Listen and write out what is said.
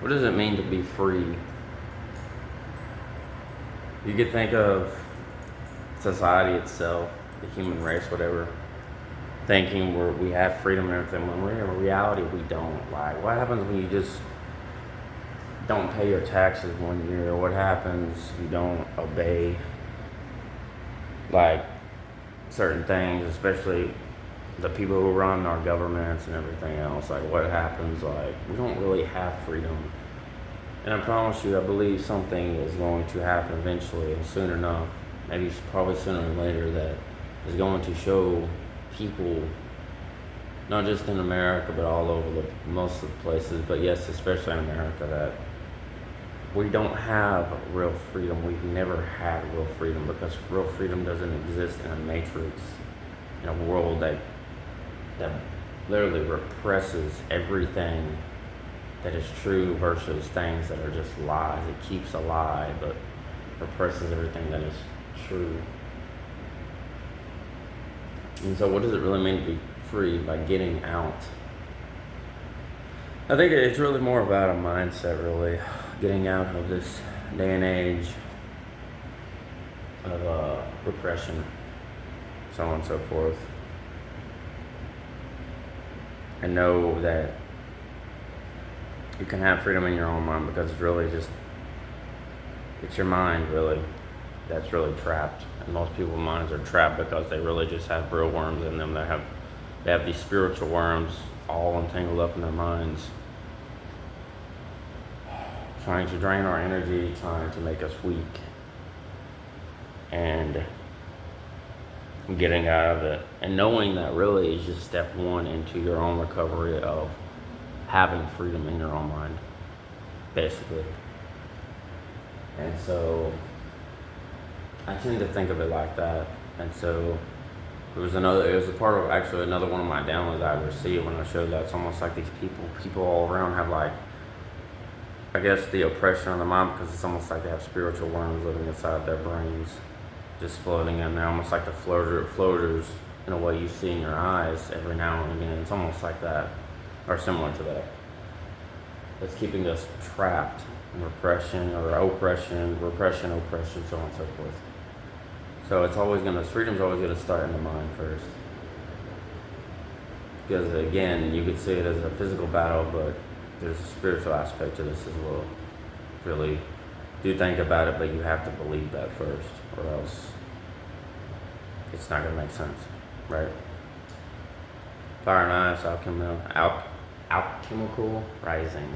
What does it mean to be free? You could think of society itself, the human race, whatever, thinking we have freedom and everything, when we're in reality we don't. Like, what happens when you just don't pay your taxes one year? What happens if you don't obey, like, certain things, especially the people who run our governments and everything else? Like, what happens? Like, we don't really have freedom. And I promise you, I believe something is going to happen eventually, and soon enough, maybe probably sooner than later, that is going to show people, not just in America, but all over most of the places, but yes, especially in America, that we don't have real freedom. We've never had real freedom, because real freedom doesn't exist in a matrix, in a world that literally represses everything that is true versus things that are just lies. It keeps a lie, but represses everything that is true. And so what does it really mean to be free? By getting out. I think it's really more about a mindset, really. Getting out of this day and age of repression, so on and so forth. And know that you can have freedom in your own mind, because it's really just, it's your mind, really, that's really trapped. And most people's minds are trapped because they really just have real worms in them. They have these spiritual worms all entangled up in their minds, trying to drain our energy, trying to make us weak. And getting out of it, and knowing that really is just step one into your own recovery of having freedom in your own mind, basically. And so I tend to think of it like that. And so it was a part of actually another one of my downloads I received when I showed that. It's almost like these people all around have, like, I guess, the oppression on the mind, because it's almost like they have spiritual worms living inside their brains, just floating in there, almost like the floaters in a way you see in your eyes every now and again. It's almost like that, or similar to that. That's keeping us trapped in repression, so on and so forth. So freedom's always gonna start in the mind first. Because again, you could see it as a physical battle, but there's a spiritual aspect to this as well. Really do think about it, but you have to believe that first, or else it's not gonna make sense, right? Fire and Ice, alchemical rising.